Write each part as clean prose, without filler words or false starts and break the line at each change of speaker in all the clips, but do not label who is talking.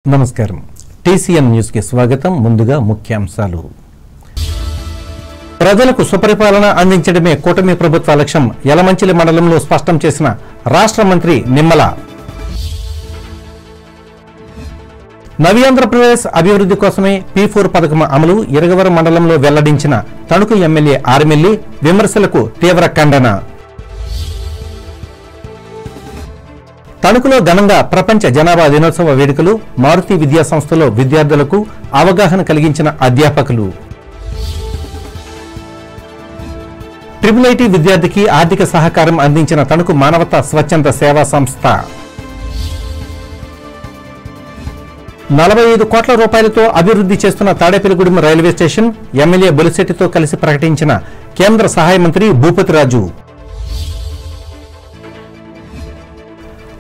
నమస్కారం TCN news కి స్వాగతం ముందుగా ముఖ్యాంశాలు ప్రజలకు సుపరిపాలన అందించడమే కూటమి ప్రభుత్వ లక్ష్యం యలమంచిలి మండలంలో స్పష్టం చేసిన రాష్ట్ర మంత్రి నిమ్మల నవి ఆంధ్రప్రదేశ్ అభివృద్ధి కోసమే P4 పథకం అమలు ఇరగవరం మండలంలో వెల్లడించిన తణుకు ఎమ్మెల్యే ఆర్మిల్లి విమర్శలకు తీవ్ర ఖండన తణుకులో ఘనంగా ప్రపంచ జనాభా దినోత్సవ వేడుకలు మారుతి విద్యా సంస్థలో విద్యార్థులకు అవగాహన కలిగించిన అధ్యాపకులు IIIT విద్యార్థికి ఆర్థిక సహకారం అందించిన తణుకు మానవతా స్వచ్ఛంద సేవా సంస్థ 45 కోట్ల రూపాయలతో అభివృద్ధి చేస్తున్న తాడేపల్లిగూడెం రైల్వే స్టేషన్ ఎమ్మెల్యే బొలిశెట్టితో కలిసి ప్రకటించిన కేంద్ర సహాయ మంత్రి భూపతిరాజు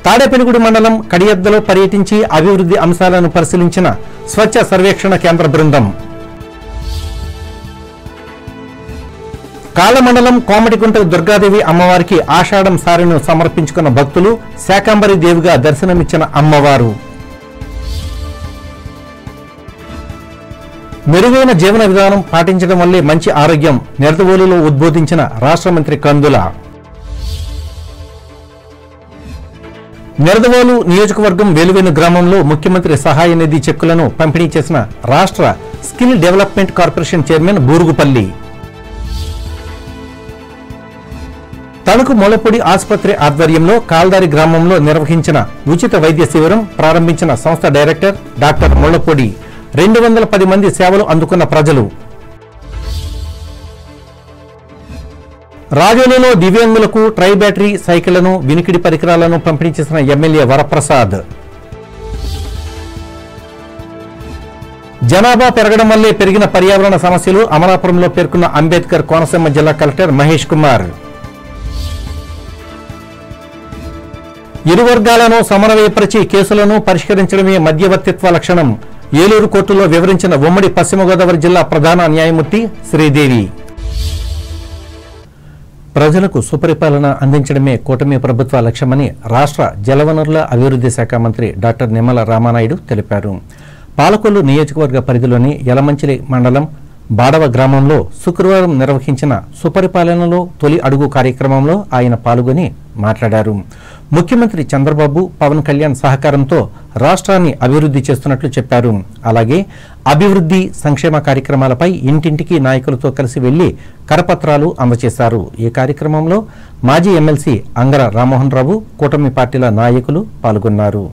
తాడేపల్లిగూడెం మండలం కడియద్దలో పర్యటించి అభివృద్ధి అంశాలను పరిశీలించిన స్వచ్ఛ సర్వేక్షణ కేంద్ర బృందం కాళ్ళ మండలం కోమటిగుంట దుర్గాదేవి అమ్మవారికి ఆషాఢం సారెను సమర్పించుకున్న భక్తులు శాకంబరి దేవిగా దర్శనమిచ్చిన అమ్మవారు మెరుగైన జీవన విధానం పాటించడం వల్లే మంచి ఆరోగ్యం నిడదవోలులో ఉద్బోధించిన రాష్ట్ర మంత్రి కందుల నిడదవోలు నియోజకవర్గం వెలువెను గ్రామంలో ముఖ్యమంత్రి సహాయ నిధి చెక్కులను పంపిణీ చేసిన రాష్ట్ర skill development corporation chairman Burugupalli Tanuku మొలపొడి ఆసుపత్రి ఆధ్వర్యంలో కాల్దారి గ్రామంలో నిర్వహించిన ఉచిత వైద్య శిబిరం ప్రారంభించిన సంస్థ డైరెక్టర్ డాక్టర్ మొలపొడి 210 మంది సేవలు అందుకున్న ప్రజలు రాజోలులో దివ్యాంగులకు ట్రై బ్యాటరీ సైకిళ్లను వినికిడి పరికరాలను పంపిణీ చేసిన ఎమ్మెల్యే వరప్రసాద్ జనాభా పెరగడం వల్లే పెరిగిన పర్యావరణ సమస్యలు అమలాపురంలో పేర్కొన్న అంబేద్కర్ కోనసీమ జిల్లా కలెక్టర్ మహేష్ కుమార్ ఇరు వర్గాలను సమన్వయపరిచి కేసులను పరిష్కరించడమే మధ్యవర్తిత్వ లక్షణం ఏలూరు కోర్టులో వివరించిన ఉమ్మడి పశ్చిమ గోదావరి జిల్లా ప్రధాన న్యాయమూర్తి శ్రీదేవి ప్రజలకు సుపరిపాలన అందించడమే కూటమి ప్రభుత్వ లక్ష్యమని రాష్ట్ర జలవనరుల అభివృద్ధి శాఖ మంత్రి డాక్టర్ నిమ్మల రామానాయుడు తెలిపారు. పాలకొల్లు నియోజకవర్గ పరిధిలోని యలమంచిలి మండలం బాడవ గ్రామంలో శుక్రవారం నిర్వహించిన సుపరిపాలనలో తొలి అడుగు కార్యక్రమంలో ఆయన పాల్గొని మాట్లాడారు. ముఖ్యమంత్రి చంద్రబాబు పవన్ కళ్యాణ్ సహకారంతో రాష్ట్రాన్ని అభివృద్ధి చేస్తున్నట్లు చెప్పారు. అలాగే అభివృద్ధి సంక్షేమ కార్యక్రమాలపై ఇంటింటికి నాయకులతో కలిసి వెళ్లి కరపత్రాలు అందజేశారు. ఈ కార్యక్రమంలో మాజీ ఎమ్మెల్సీ అంగర రామ్మోహన్ రావు కూటమి పార్టీల నాయకులు పాల్గొన్నారు.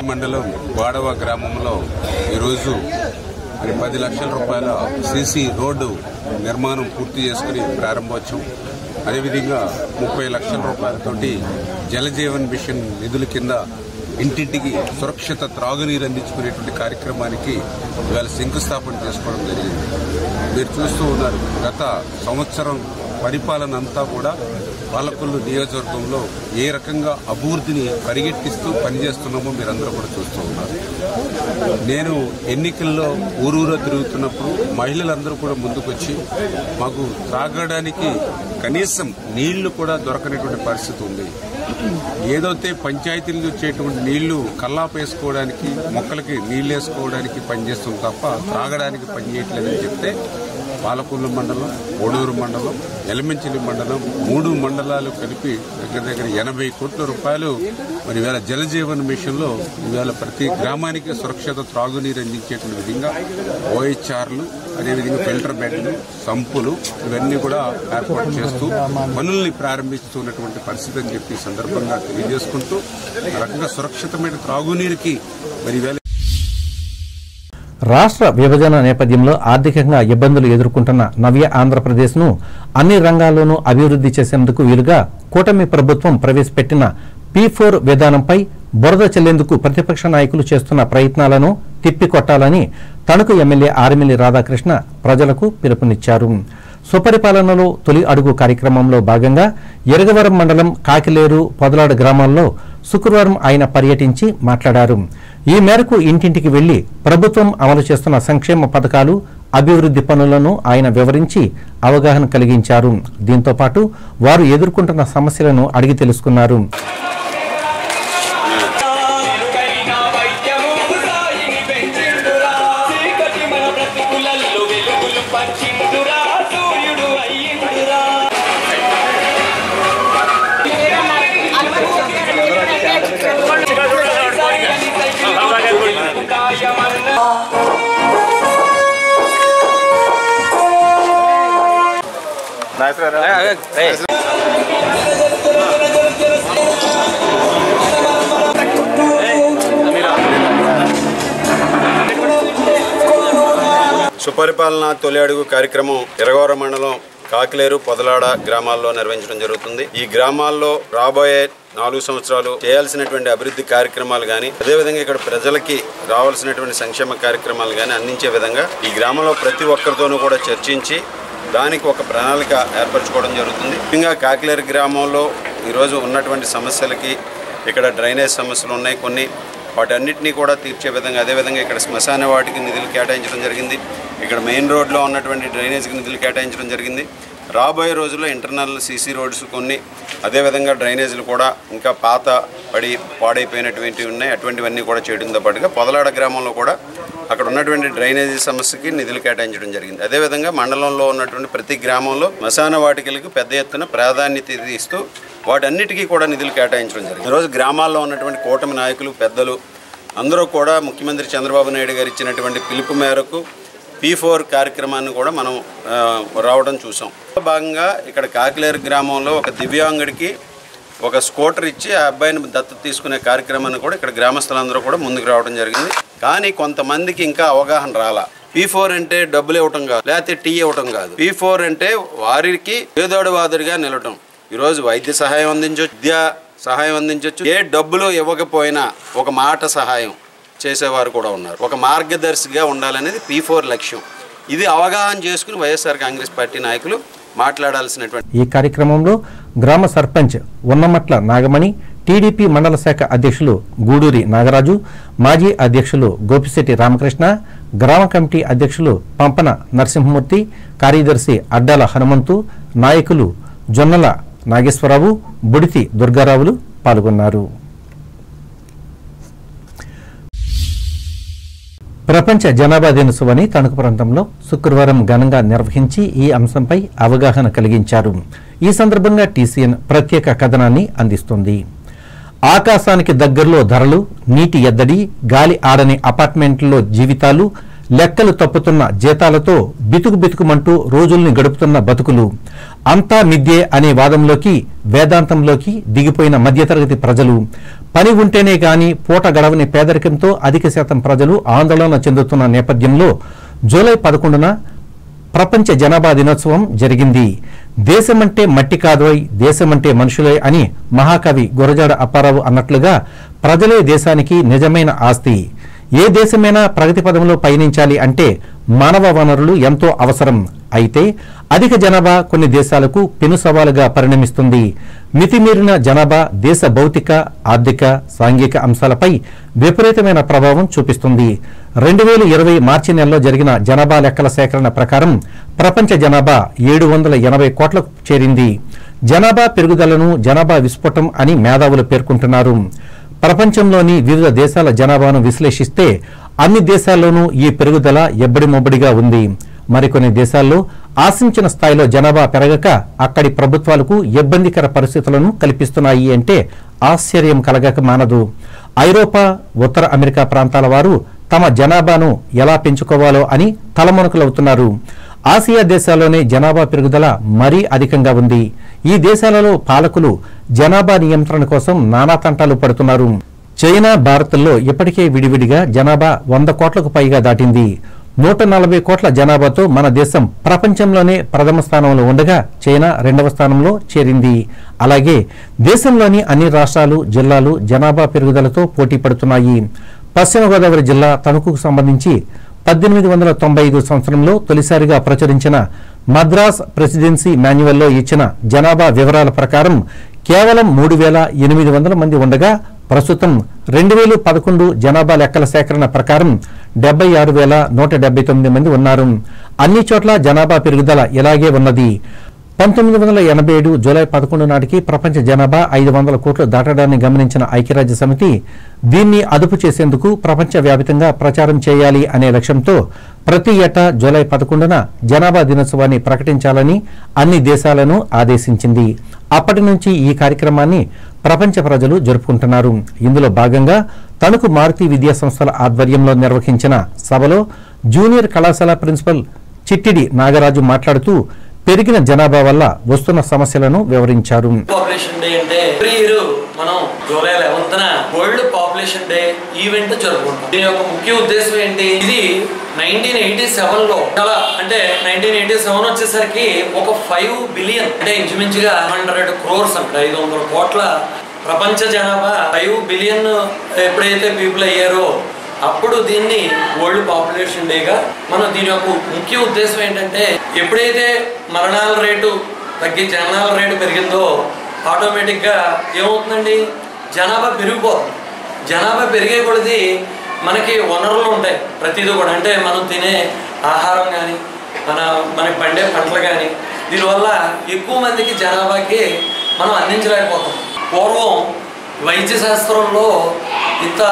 మండలం బాడవ గ్రామంలో ఈరోజు 10 లక్షల రూపాయల సీసీ రోడ్డు నిర్మాణం పూర్తి చేసుకుని ప్రారంభోత్సవం, అదేవిధంగా 30 లక్షల రూపాయలతోటి జలజీవన్ మిషన్ నిధుల కింద ఇంటింటికి సురక్షిత త్రాగునీరు అందించుకునేటువంటి కార్యక్రమానికి ఇవాళ శంకుస్థాపన చేసుకోవడం జరిగింది. మీరు చూస్తూ ఉన్నారు, గత సంవత్సరం పరిపాలన అంతా కూడా పాలకొల్లు నియోజకవర్గంలో ఏ రకంగా అభివృద్ధిని పరిగెట్టిస్తూ పనిచేస్తున్నామో మీరందరూ కూడా చూస్తూ ఉన్నారు. నేను ఎన్నికల్లో ఊరూరా తిరుగుతున్నప్పుడు మహిళలందరూ కూడా ముందుకొచ్చి మాకు త్రాగడానికి కనీసం నీళ్లు కూడా దొరకనటువంటి పరిస్థితి ఉంది. ఏదైతే పంచాయతీలు వచ్చేటువంటి నీళ్లు కల్లాపు వేసుకోవడానికి, మొక్కలకి నీళ్లు వేసుకోవడానికి పనిచేస్తుంది తప్ప త్రాగడానికి పనిచేయట్లేదని చెప్తే పాలకొల్లు మండలం, ఓడూరు మండలం, యలమంచిలి మండలం 3 మండలాలు కలిపి దగ్గర 80 కోట్ల రూపాయలు మరి ఇవాళ జలజీవన్ మిషన్లో ఇవాళ ప్రతి గ్రామానికి సురక్షిత త్రాగునీరు అందించేటువంటి విధంగా OHRలు, అదేవిధంగా ఫిల్టర్ బెడ్లు, సంపులు ఇవన్నీ కూడా ఏర్పాటు చేస్తూ పనుల్ని ప్రారంభిస్తున్నటువంటి పరిస్థితి అని చెప్పి సందర్భంగా తెలియజేసుకుంటూ ఆ రకంగా సురక్షితమైన త్రాగునీరుకి మరి ఇవాళ
రాష్ట్ర విభజన నేపథ్యంలో ఆర్థికంగా ఇబ్బందులు ఎదుర్కొంటున్న నవ్య ఆంధ్రప్రదేశ్ను అన్ని రంగాల్లోనూ అభివృద్ధి చేసేందుకు వీలుగా కూటమి ప్రభుత్వం ప్రవేశపెట్టిన P4 విధానంపై బురద చెల్లేందుకు ప్రతిపక్ష నాయకులు చేస్తున్న ప్రయత్నాలను తిప్పికొట్టాలని తణుకు ఎమ్మెల్యే ఆర్మిల్లి రాధాకృష్ణ ప్రజలకు పిలుపునిచ్చారు. సుపరిపాలనలో తొలి అడుగు కార్యక్రమంలో భాగంగా ఇరగవరం మండలం కాకిలేరు పొదలాడ గ్రామాల్లో శుక్రవారం ఆయన పర్యటించి మాట్లాడారు. ఈ మేరకు ఇంటింటికి వెళ్లి ప్రభుత్వం అమలు చేస్తున్న సంక్షేమ పథకాలు, అభివృద్ధి పనులను ఆయన వివరించి అవగాహన కలిగించారు. దీంతో పాటు వారు ఎదుర్కొంటున్న సమస్యలను అడిగి తెలుసుకున్నారు.
సుపరిపాలన తొలి అడుగు కార్యక్రమం ఇరగవరం మండలం కాకిలేరు, పొదలాడ గ్రామాల్లో నిర్వహించడం జరుగుతుంది. ఈ గ్రామాల్లో రాబోయే 4 సంవత్సరాలు చేయాల్సినటువంటి అభివృద్ధి కార్యక్రమాలు కానీ, అదేవిధంగా ఇక్కడ ప్రజలకి రావాల్సినటువంటి సంక్షేమ కార్యక్రమాలు కానీ అందించే విధంగా ఈ గ్రామంలో ప్రతి ఒక్కరితోనూ కూడా చర్చించి దానికి ఒక ప్రణాళిక ఏర్పరచుకోవడం జరుగుతుంది. ముఖ్యంగా కాకిలేరు గ్రామంలో ఈరోజు ఉన్నటువంటి సమస్యలకి ఇక్కడ డ్రైనేజ్ సమస్యలు ఉన్నాయి కొన్ని, వాటన్నిటినీ కూడా తీర్చే విధంగా, అదేవిధంగా ఇక్కడ శ్మశాన వాటికి నిధులు కేటాయించడం జరిగింది. ఇక్కడ మెయిన్ రోడ్లో ఉన్నటువంటి డ్రైనేజ్కి నిధులు కేటాయించడం జరిగింది. రాబోయే రోజుల్లో ఇంటర్నల్ సీసీ రోడ్స్ కొన్ని, అదేవిధంగా డ్రైనేజీలు కూడా ఇంకా పాడైపోయినటువంటివి ఉన్నాయి, అటువంటివన్నీ కూడా చేయడంతో పాటుగా పొదలాడ గ్రామంలో కూడా అక్కడ ఉన్నటువంటి డ్రైనేజీ సమస్యకి నిధులు కేటాయించడం జరిగింది. అదేవిధంగా మండలంలో ఉన్నటువంటి ప్రతి గ్రామంలో శ్మశాన వాటికలకు పెద్ద ఎత్తున ప్రాధాన్యత ఇస్తూ వాటన్నిటికీ కూడా నిధులు కేటాయించడం జరిగింది. ఈరోజు గ్రామాల్లో ఉన్నటువంటి కూటమి నాయకులు, పెద్దలు అందరూ కూడా ముఖ్యమంత్రి చంద్రబాబు నాయుడు గారు ఇచ్చినటువంటి పిలుపు మేరకు P4 కార్యక్రమాన్ని కూడా మనం రావడం చూసాం. భాగంగా ఇక్కడ కాకిలేరు గ్రామంలో ఒక దివ్యాంగుడికి ఒక స్కూటర్ ఇచ్చి ఆ అబ్బాయిని దత్తత తీసుకునే కార్యక్రమాన్ని కూడా ఇక్కడ గ్రామస్తులందరూ కూడా ముందుకు రావడం జరిగింది. కానీ కొంతమందికి ఇంకా అవగాహన రాలా. P4 అంటే డబ్బులు ఇవ్వటం కాదు, లేకపోతే టీ ఇవ్వటం కాదు. P4 అంటే వారికి ఏదోడు వాదుడిగా నిలవటం. ఈరోజు వైద్య సహాయం అందించవచ్చు, విద్యా సహాయం అందించవచ్చు. ఏ డబ్బులు ఇవ్వకపోయినా ఒక మాట సహాయం చేసేవారు కూడా ఉన్నారు. ఒక మార్గదర్శిగా ఉండాలనేది P4 లక్ష్యం. ఇది అవగాహన చేసుకుని వైఎస్ఆర్ కాంగ్రెస్ పార్టీ నాయకులు మాట్లాడాల్సినటువంటి.
ఈ కార్యక్రమంలో గ్రామ సర్పంచ్ ఉన్నమట్ల నాగమణి, టీడీపీ మండల శాఖ అధ్యక్షులు గూడూరి నాగరాజు, మాజీ అధ్యక్షులు గోపిశెట్టి రామకృష్ణ, గ్రామ కమిటీ అధ్యక్షులు పంపన నరసింహమూర్తి, కార్యదర్శి అడ్డాల హనుమంతు, నాయకులు జొన్నల నాగేశ్వరరావు, బుడితి దుర్గారావులు పాల్గొన్నారు. ప్రపంచ జనాభా దినోత్సవాన్ని తణుకు ప్రాంతంలో శుక్రవారం ఘనంగా నిర్వహించి ఈ అంశంపై అవగాహన కలిగించారు. ఈ సందర్భంగా TCN ప్రత్యేక కథనాన్ని అందిస్తుంది. ఆకాశానికి దగ్గరలో ధరలు, నీటి ఎద్దడి, గాలి ఆడని అపార్ట్మెంట్లలో జీవితాలు, లెక్కలు తప్పుతున్న జీతాలతో బితుకుబితుకుమంటూ రోజుల్ని గడుపుతున్న బతుకులు, అంతా మిథ్యే అనే వాదంలోకి, వేదాంతంలోకి దిగిపోయిన మధ్యతరగతి ప్రజలు, పని ఉంటేనే గాని పూట గడవని పేదరికంతో అధిక శాతం ప్రజలు ఆందోళన చెందుతున్న నేపథ్యంలో జూలై 11న ప్రపంచ జనాభా దినోత్సవం జరిగింది. దేశమంటే మట్టి కాదోయ్, దేశమంటే మనుషులే అని మహాకవి గురజాడ అప్పారావు అన్నట్లుగా ప్రజలే దేశానికి నిజమైన ఆస్తి. ఏ దేశమైనా ప్రగతి పదంలో పయనించాలి అంటే మానవ వనరులు ఎంతో అవసరం. అయితే అధిక జనాభా కొన్ని దేశాలకు పెను సవాలుగా పరిణమిస్తుంది. మితిమీరిన జనాభా దేశ భౌతిక, ఆర్థిక, సాంఘిక అంశాలపై విపరీతమైన ప్రభావం చూపిస్తుంది. 2020 మార్చి నెలలో జరిగిన జనాభా లెక్కల సేకరణ ప్రకారం ప్రపంచ జనాభా 780 కోట్లకు చేరింది. జనాభా పెరుగుదలను జనాభా విస్ఫోటం అని మేధావులు పేర్కొంటున్నారు. ప్రపంచంలోని వివిధ దేశాల జనాభాను విశ్లేషిస్తే అన్ని దేశాల్లోనూ ఈ పెరుగుదల ఎబ్బడిమొబ్బడిగా ఉంది. మరికొన్ని దేశాల్లో ఆశించిన స్థాయిలో జనాభా పెరగక అక్కడి ప్రభుత్వాలకు ఇబ్బందికర పరిస్థితులను కల్పిస్తున్నాయి అంటే ఆశ్చర్యం కలగక మానదు. ఐరోపా, ఉత్తర అమెరికా ప్రాంతాల వారు తమ జనాభాను ఎలా పెంచుకోవాలో అని తలమునకలవుతున్నారు. ఆసియా దేశాల్లోనే జనాభా పెరుగుదల మరీ అధికంగా ఉంది. ఈ దేశాలలో పాలకులు జనాభా నియంత్రణ కోసం నానా తంటాలు పడుతున్నారు. చైనా, భారత్లో ఇప్పటికే విడివిడిగా జనాభా 100 కోట్లకు పైగా దాటింది. 140 కోట్ల జనాభాతో మన దేశం ప్రపంచంలోనే ప్రథమ స్థానంలో ఉండగా చైనా 2వ స్థానంలో చేరింది. అలాగే దేశంలోని అన్ని రాష్ట్రాలు, జిల్లాలు జనాభా పెరుగుదలతో పోటీ పడుతున్నాయి. పశ్చిమ గోదావరి జిల్లా తణుకుకు సంబంధించి 1895 సంవత్సరంలో తొలిసారిగా ప్రచురించిన మద్రాస్ ప్రెసిడెన్సీ మాన్యువల్లో ఇచ్చిన జనాభా వివరాల ప్రకారం కేవలం 3800 మంది ఉండగా ప్రస్తుతం 2011 జనాభా లెక్కల సేకరణ ప్రకారం 76,179 మంది ఉన్నారు. అన్ని చోట్ల జనాభా పెరుగుదల ఇలాగే ఉన్నది. 1987 జూలై 11 నాటికి ప్రపంచ జనాభా 500 కోట్లు దాటడాన్ని గమనించిన ఐక్యరాజ్య సమితి దీన్ని అదుపు చేసేందుకు ప్రపంచవ్యాప్తంగా ప్రచారం చేయాలి అనే లక్ష్యంతో ప్రతి ఏటా జూలై 11న జనాభా దినోత్సవాన్ని ప్రకటించాలని అన్ని దేశాలను ఆదేశించింది. అప్పటి నుంచి ఈ కార్యక్రమాన్ని ప్రపంచ ప్రజలు జరుపుకుంటున్నారు. ఇందులో భాగంగా తణుకు మారుతి విద్యా సంస్థల ఆధ్వర్యంలో నిర్వహించిన సభలో జూనియర్ కళాశాల ప్రిన్సిపల్ చిట్టిడి నాగరాజు మాట్లాడుతూ పెరిగిన జనాభా వల్ల వస్తున్న సమస్యలను వివరించారు.
పాపులేషన్ డే అంటే ఎవ్రీ ఇయర్ మనం జూలై 11న వరల్డ్ పాపులేషన్ డే ఈవెంట్ జరుపుకుంటాం. దీని యొక్క ముఖ్య ఉద్దేశం ఏంటి? ఇది 1987లో అంటే 1987 వచ్చేసరికి ఒక 5 బిలియన్ అంటే ఇంచుమించుగా 100 crores అంటే 500 కోట్ల ప్రపంచ జనాభా 5 బిలియన్ ఎప్పుడైతే పీపుల్ అయ్యారో అప్పుడు దీన్ని వరల్డ్ పాపులేషన్ డేగా మనం దీని యొక్క ముఖ్య ఉద్దేశం ఏంటంటే ఎప్పుడైతే మరణాల రేటు తగ్గి జనాల రేటు పెరిగిందో ఆటోమేటిక్గా ఏమవుతుందండి, జనాభా పెరిగిపోతుంది. జనాభా పెరిగే కొలది మనకి వనరులు ఉంటాయి ప్రతిదీ కూడా, అంటే మనం తినే ఆహారం కానీ మనకి పండే పంటలు కానీ దీనివల్ల ఎక్కువ మందికి జనాభాకి మనం అందించలేకపోతాం. పూర్వం వైద్య శాస్త్రంలో ఇంత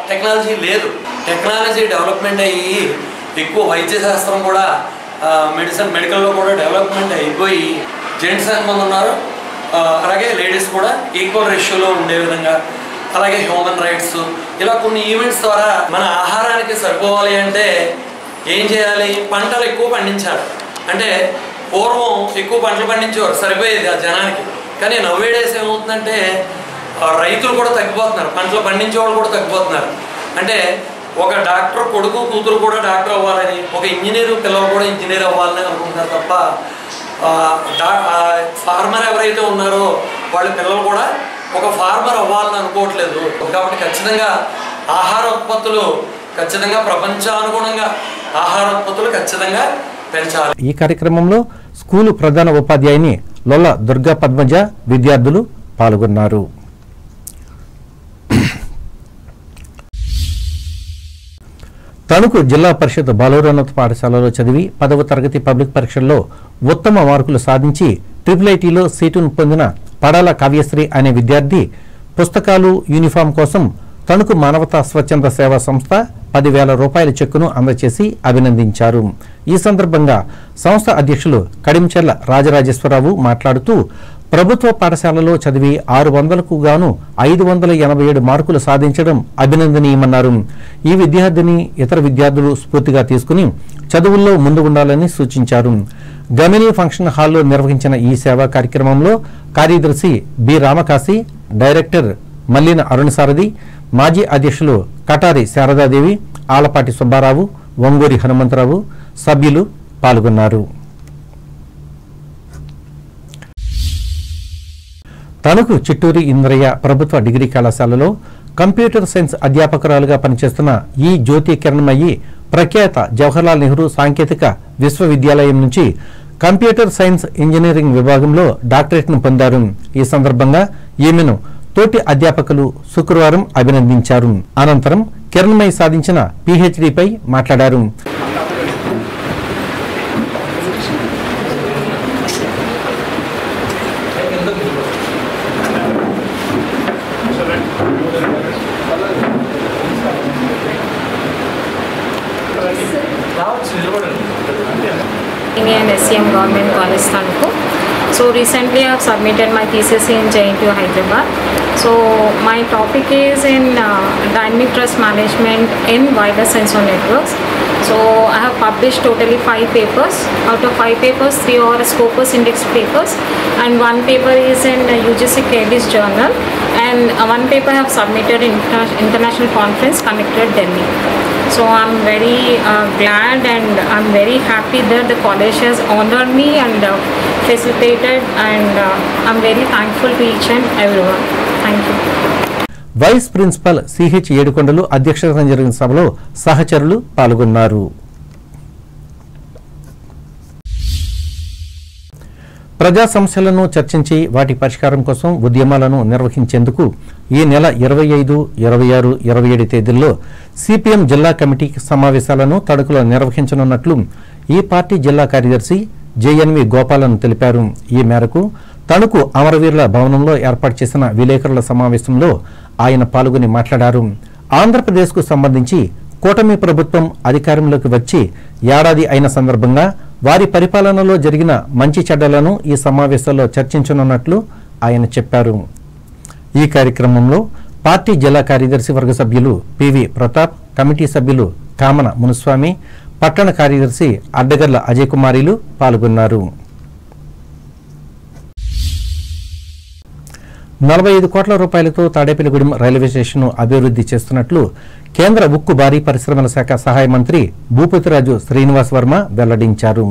టెక్నాలజీ లేదు. టెక్నాలజీ డెవలప్మెంట్ అయ్యి ఎక్కువ వైద్య శాస్త్రం కూడా మెడికల్లో కూడా డెవలప్మెంట్ అయిపోయి జెంట్స్ ఎంతమంది ఉన్నారు అలాగే లేడీస్ కూడా ఈక్వల్ రేషియోలో ఉండే విధంగా, అలాగే హ్యూమన్ రైట్స్ ఇలా కొన్ని ఈవెంట్స్ ద్వారా మన ఆహారానికి సరిపోవాలి అంటే ఏం చేయాలి, పంటలు ఎక్కువ పండించాలి. అంటే పూర్వం ఎక్కువ పంటలు పండించేవారు సరిపోయేది ఆ జనానికి. కానీ నవ్వేడేస్ ఏమవుతుందంటే రైతులు కూడా తగ్గిపోతున్నారు, పంటలు పండించే వాళ్ళు కూడా తగ్గిపోతున్నారు. అంటే ఒక డాక్టర్ కొడుకు కూతురు కూడా డాక్టర్ అవ్వాలని, ఒక ఇంజనీర్ పిల్లలు కూడా ఇంజనీర్ అవ్వాలని అనుకుంటున్నారు తప్ప ఫార్మర్ ఎవరైతే ఉన్నారో వాళ్ళ పిల్లలు కూడా ఒక ఫార్మర్ అవ్వాలని అనుకోవట్లేదు. కాబట్టి ఖచ్చితంగా ఆహార ఉత్పత్తులు ఖచ్చితంగా ప్రపంచానుగుణంగా ఆహార ఉత్పత్తులు ఖచ్చితంగా పెంచాలి.
ఈ కార్యక్రమంలో స్కూలు ప్రధాన ఉపాధ్యాయుని లొల్ల దుర్గా పద్మజ విద్యార్థులు పాల్గొన్నారు. తణుకు జిల్లా పరిషత్ బాలురోన్నత పాఠశాలలో చదివి 10వ తరగతి పబ్లిక్ పరీక్షల్లో ఉత్తమ మార్కులు సాధించి IIITలో సీటును పొందిన పడాల కావ్యశ్రీ అనే విద్యార్థి పుస్తకాలు యూనిఫామ్ కోసం తణుకు మానవతా స్వచ్ఛంద సేవా సంస్థ 10,000 రూపాయల చెక్కును అందజేసి అభినందించారు. ఈ సందర్భంగా సంస్థ అధ్యక్షులు కడించెర్ల రాజరాజేశ్వరరావు మాట్లాడుతూ ప్రభుత్వ పాఠశాలలో చదివి 600కు గాను 587 మార్కులు సాధించడం అభినందనీయమన్నారు. ఈ విద్యార్థిని ఇతర విద్యార్థులు స్ఫూర్తిగా తీసుకుని చదువుల్లో ముందు ఉండాలని సూచించారు. గమినీ ఫంక్షన్ హాల్లో నిర్వహించిన ఈ సేవా కార్యక్రమంలో కార్యదర్శి బి రామకాశి, డైరెక్టర్ మల్లిన అరుణసారథి, మాజీ అధ్యక్షులు కటారి శారదాదేవి, ఆలపాటి సుబ్బారావు, వంగూరి హనుమంతరావు సభ్యులు పాల్గొన్నారు. తణుకు చిట్టూరి ఇంద్రయ్య ప్రభుత్వ డిగ్రీ కళాశాలలో కంప్యూటర్ సైన్స్ అధ్యాపకురాలుగా పనిచేస్తున్న ఈ జ్యోతి కిరణమయ్యి ప్రఖ్యాత జవహర్లాల్ నెహ్రూ సాంకేతిక విశ్వవిద్యాలయం నుంచి కంప్యూటర్ సైన్స్ ఇంజనీరింగ్ విభాగంలో డాక్టరేట్ను పొందారు. ఈ సందర్భంగా ఈమెను తోటి అధ్యాపకులు శుక్రవారం అభినందించారు. అనంతరం కిరణమయ్యి సాధించిన PhDపై మాట్లాడారు.
In SCM Government College Thanuku. So recently I have submitted my thesis in JNTU Hyderabad. So my topic is in dynamic trust management in wireless sensor networks. So I have published totally 5 papers. Out of 5 papers, 3 are Scopus Index papers and 1 paper is in UGC KD's journal and 1 paper I have submitted in international conference conducted Delhi. So I'm very glad and I'm very happy that the college has honored me and facilitated and I'm very thankful to each and everyone. Thank you.
Vice principal CH Yedukondalu అధ్యక్షతన జరిగిన సభలో సహచరులు పాల్గొన్నారు. ప్రజా సమస్యలను చర్చించి వాటి పరిష్కారం కోసం ఉద్యమాలను నిర్వహించేందుకు ఈ నెల 25, 26, 27 తేదీల్లో సిపిఎం జిల్లా కమిటీ సమావేశాలను తణుకులో నిర్వహించనున్నట్లు ఈ పార్టీ జిల్లా కార్యదర్శి జేఎన్వి గోపాలన్ తెలిపారు. ఈ మేరకు తణుకు అమరవీరుల భవనంలో ఏర్పాటు చేసిన విలేకరుల సమావేశంలో ఆయన పాల్గొని మాట్లాడారు. ఆంధ్రప్రదేశ్కు సంబంధించి కూటమి ప్రభుత్వం అధికారంలోకి వచ్చి ఏడాది అయిన సందర్భంగా వారి పరిపాలనలో జరిగిన మంచి చెడ్డలను ఈ సమావేశంలో చర్చించనున్నట్లు ఆయన చెప్పారు. ఈ కార్యక్రమంలో పార్టీ జిల్లా కార్యదర్శి వర్గ సభ్యులు పివి ప్రతాప్, కమిటీ సభ్యులు కామన మునుస్వామి, పట్టణ కార్యదర్శి అడ్డగర్ల అజయ్ కుమారీలు పాల్గొన్నారు. 45 కోట్ల రూపాయలతో తాడేపల్లిగూడెం రైల్వే స్టేషన్ను అభివృద్ధి చేస్తున్నట్లు కేంద్ర ఉక్కు భారీ పరిశ్రమల శాఖ సహాయ మంత్రి భూపతిరాజు శ్రీనివాస్ వర్మ వెల్లడించారు.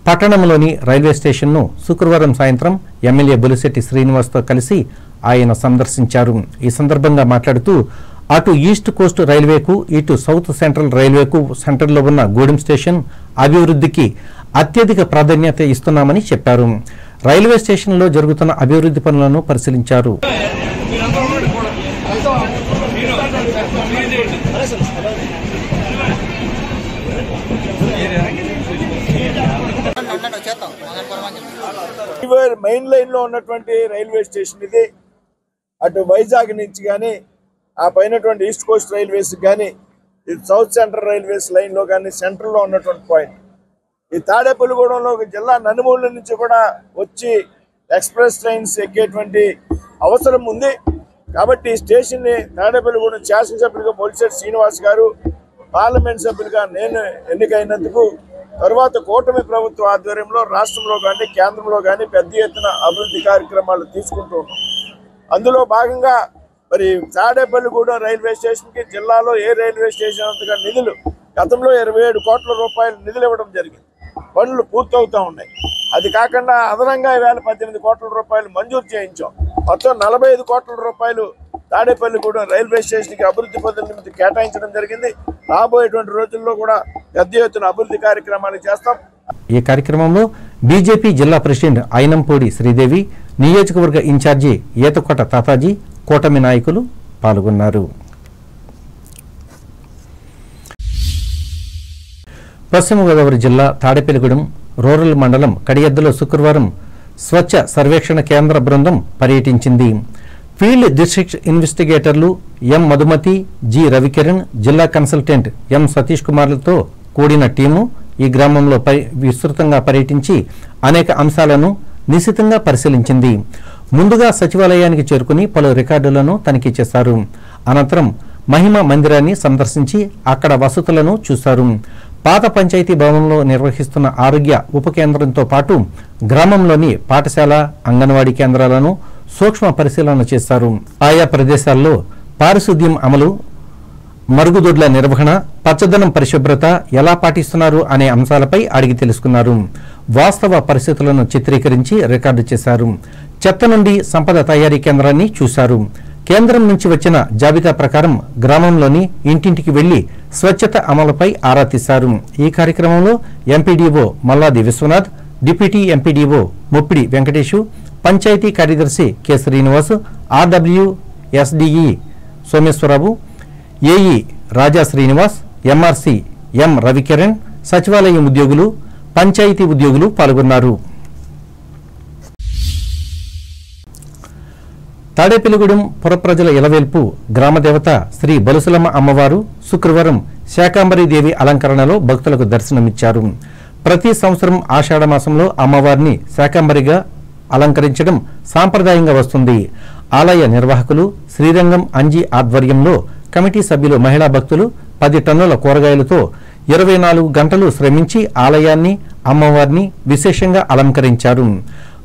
పట్టణంలోని రైల్వే స్టేషన్ను శుక్రవారం సాయంత్రం ఎమ్మెల్యే బొలిశెట్టి శ్రీనివాస్తో కలిసి ఆయన సందర్శించారు. ఈ సందర్భంగా మాట్లాడుతూ అటు ఈస్ట్ కోస్ట్ రైల్వేకు, ఇటు సౌత్ సెంట్రల్ రైల్వేకు సెంటర్లో ఉన్న గూడెం స్టేషన్ అభివృద్ధికి అత్యధిక ప్రాధాన్యత ఇస్తున్నామని చెప్పారు. రైల్వే స్టేషన్లో జరుగుతున్న అభివృద్ధి పనులను పరిశీలించారు.
మెయిన్ లైన్ లో ఉన్నటువంటి రైల్వే స్టేషన్ ఇది. అటు వైజాగ్ నుంచి కానీ, ఆ పైనటువంటి ఈస్ట్ కోస్ట్ రైల్వేస్ కానీ, ఇది సౌత్ సెంట్రల్ రైల్వేస్ లైన్ లో కానీ సెంట్రల్ లో ఉన్నటువంటి పాయింట్. ఈ తాడేపల్లిగూడెంలో జిల్లా నలుమూలల నుంచి కూడా వచ్చి ఎక్స్ప్రెస్ ట్రైన్స్ ఎక్కేటువంటి అవసరం ఉంది. కాబట్టి ఈ స్టేషన్ని తాడేపల్లిగూడెం శాసనసభ్యులుగా బొలిశెట్టి శ్రీనివాస్ గారు, పార్లమెంట్ సభ్యులుగా నేను ఎన్నికైనందుకు తర్వాత కూటమి ప్రభుత్వ ఆధ్వర్యంలో రాష్ట్రంలో కానీ కేంద్రంలో కానీ పెద్ద ఎత్తున అభివృద్ధి కార్యక్రమాలు తీసుకుంటూ ఉన్నాం. అందులో భాగంగా మరి తాడేపల్లిగూడెం రైల్వే స్టేషన్కి జిల్లాలో ఏ రైల్వే స్టేషన్ అంతగా నిధులు గతంలో 27 కోట్ల రూపాయలు నిధులు ఇవ్వడం జరిగింది. పనులు పూర్తవుతూ ఉన్నాయి. అది కాకుండా అదనంగా 18 కోట్ల రూపాయలు మంజూరు చేయించాం. మొత్తం 45 కోట్ల రూపాయలు తాడేపల్లిగూడెం రైల్వే స్టేషన్కి అభివృద్ధి పనుల నిమిత్తం కేటాయించడం జరిగింది. రాబోయేటువంటి రోజుల్లో కూడా పెద్ద ఎత్తున అభివృద్ధి కార్యక్రమాలు చేస్తాం.
ఈ కార్యక్రమంలో బీజేపీ జిల్లా ప్రెసిడెంట్ అయినంపూడి శ్రీదేవి, నియోజకవర్గ ఇన్ఛార్జి ఈతకోట తాతాజీ, కూటమి నాయకులు పాల్గొన్నారు. పశ్చిమ గోదావరి జిల్లా తాడేపల్లిగూడెం రూరల్ మండలం కడియద్దలో శుక్రవారం స్వచ్ఛ సర్వేక్షణ కేంద్ర బృందం పర్యటించింది. ఫీల్డ్ డిస్ట్రిక్ట్ ఇన్వెస్టిగేటర్లు ఎం మధుమతి, జి రవికిరణ్, జిల్లా కన్సల్టెంట్ ఎం సతీష్ కుమార్లతో కూడిన టీము ఈ గ్రామంలో విస్తృతంగా పర్యటించి అనేక అంశాలను నిశితంగా పరిశీలించింది. ముందుగా సచివాలయానికి చేరుకుని పలు రికార్డులను తనిఖీ చేశారు. అనంతరం మహిమ మందిరాన్ని సందర్శించి అక్కడ వసతులను చూశారు. పాత పంచాయతీ భవనంలో నిర్వహిస్తున్న ఆరోగ్య ఉప కేంద్రంతో పాటు గ్రామంలోని పాఠశాల, అంగన్వాడీ కేంద్రాలను సూక్ష్మ పరిశీలన చేశారు. ఆయా ప్రదేశాల్లో పారిశుద్ధ్యం అమలు, మరుగుదొడ్ల నిర్వహణ, పచ్చదనం పరిశుభ్రత ఎలా పాటిస్తున్నారు అనే అంశాలపై అడిగి తెలుసుకున్నారు. వాస్తవ పరిస్థితులను చిత్రీకరించి రికార్డు చేశారు. చెత్త నుండి సంపద తయారీ కేంద్రాన్ని చూశారు. కేంద్రం నుంచి వచ్చిన జాబితా ప్రకారం గ్రామంలోని ఇంటింటికి వెళ్లి స్వచ్ఛత అమలుపై ఆరా తీశారు. ఈ కార్యక్రమంలో MPDO Malladi Viswanath, deputy MPDO Muppidi Venkatesu, panchayat కార్యదర్శి K Srinivas, RW SDE Someswararao, AE Raja Srinivas, MRC M Ravikiran, సచివాలయం ఉద్యోగులు, పంచాయతీ ఉద్యోగులు పాల్గొన్నారు. తాడేపల్లిగూడెం పురప్రజల ఇలవేల్పు గ్రామదేవత శ్రీ బలుసులమ్మ అమ్మవారు శుక్రవారం శాకాంబరీదేవి అలంకరణలో భక్తులకు దర్శనమిచ్చారు. ప్రతి సంవత్సరం ఆషాఢ మాసంలో అమ్మవారిని శాకాంబరిగా అలంకరించడం సాంప్రదాయంగా వస్తుంది. ఆలయ నిర్వాహకులు శ్రీరంగం అంజీ ఆధ్వర్యంలో కమిటీ సభ్యులు, మహిళా భక్తులు 10 టన్నుల కూరగాయలతో 24 గంటలు శ్రమించి ఆలయాన్ని, అమ్మవారిని విశేషంగా అలంకరించారు.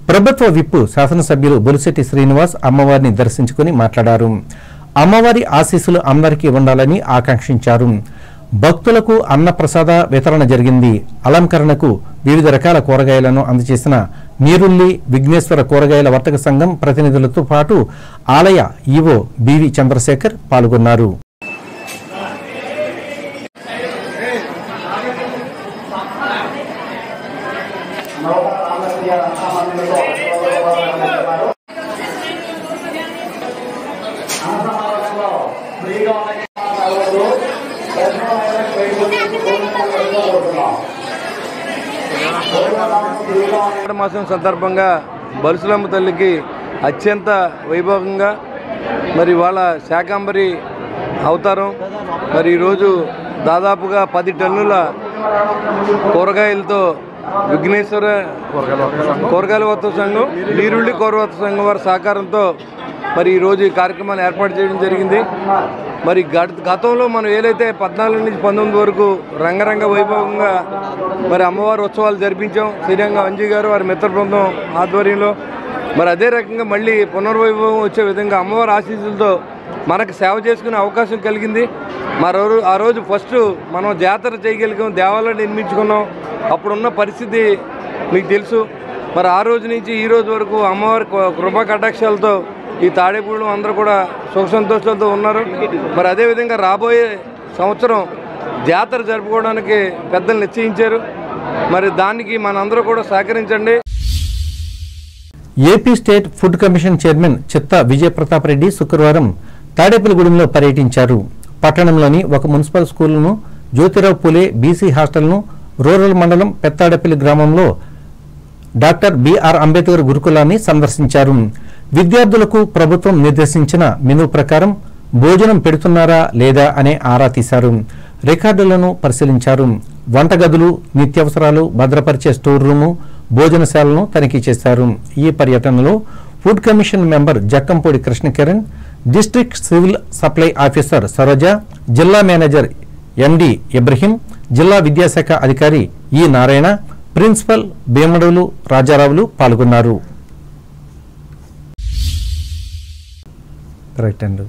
ప్రభుత్వ విప్పు శాసనసభ్యులు బొలిశెట్టి శ్రీనివాస్ అమ్మవారిని దర్శించుకుని మాట్లాడారు. అమ్మవారి ఆశీస్సులు అందరికీ ఉండాలని ఆకాంక్షించారు. భక్తులకు అన్నప్రసాద వితరణ జరిగింది. అలంకరణకు వివిధ రకాల కూరగాయలను అందజేసిన నీరుల్లి విఘ్నేశ్వర కూరగాయల వర్తక సంఘం ప్రతినిధులతో పాటు ఆలయ ఈవో బివి చంద్రశేఖర్ పాల్గొన్నారు.
నవరాత్రి మాసం సందర్భంగా బలుసులమ్మ తల్లికి అత్యంత వైభవంగా మరి వాళ్ళ శాకాంబరి అవతారం మరి ఈరోజు దాదాపుగా 10 టన్నుల కూరగాయలతో విఘ్నేశ్వర కూరగాయల వర్తక సంఘం నీరుళ్ళి కూరవర్తక సంఘం వారి సహకారంతో మరి ఈరోజు ఈ కార్యక్రమాన్ని ఏర్పాటు చేయడం జరిగింది. మరి గతంలో మనం ఏదైతే 14 నుంచి 19 వరకు రంగరంగ వైభవంగా మరి అమ్మవారి ఉత్సవాలు జరిపించాం శ్రీరంగ అంజీ గారు వారి మిత్ర బృందం ఆధ్వర్యంలో. మరి అదే రకంగా మళ్ళీ పునర్వైభవం వచ్చే విధంగా అమ్మవారి ఆశీస్సులతో మనకు సేవ చేసుకునే అవకాశం కలిగింది. ఆ రోజు ఫస్ట్ మనం జాతర చేయగలిగాం, దేవాలయం నిర్మించుకున్నాం. అప్పుడున్న పరిస్థితి మీకు తెలుసు. మరి ఆ రోజు నుంచి ఈ రోజు వరకు అమ్మవారి కృపా కటాక్షాలతో ఈ తాడేపూడిలో అందరూ కూడా సుఖ సంతోషాలతో ఉన్నారు. మరి అదేవిధంగా రాబోయే సంవత్సరం జాతర జరుపుకోవడానికి పెద్దలు నిశ్చయించారు. మరి దానికి మనందరూ కూడా సహకరించండి.
AP state food commission chairman చిత్తా విజయప్రతాప్ రెడ్డి శుక్రవారం తాడేపల్లిగూడెంలో పర్యటించారు. పట్టణంలోని ఒక మున్సిపల్ స్కూలును, జ్యోతిరావు పూలే బీసీ హాస్టల్ను, రూరల్ మండలం పెత్తాడపల్లి గ్రామంలో డాక్టర్ బిఆర్ అంబేద్కర్ గురుకులాన్ని సందర్శించారు. విద్యార్థులకు ప్రభుత్వం నిర్దేశించిన మెనూ ప్రకారం భోజనం పెడుతున్నారా లేదా అనే ఆరా తీశారు. రికార్డులను పరిశీలించారు. వంటగదులు, నిత్యావసరాలు భద్రపరిచే స్టోర్ రూము, భోజనశాలను తనిఖీ చేశారు. ఈ పర్యటనలో food commission member Jakkampudi Krishnakiran, district civil supply officer Saroja, జిల్లా మేనేజర్ ఎండి ఇబ్రహీం, జిల్లా విద్యాశాఖ అధికారి ఈ నారాయణ, ప్రిన్సిపల్ భీమడులు రాజారావులు పాల్గొన్నారు. రైట్ అండి.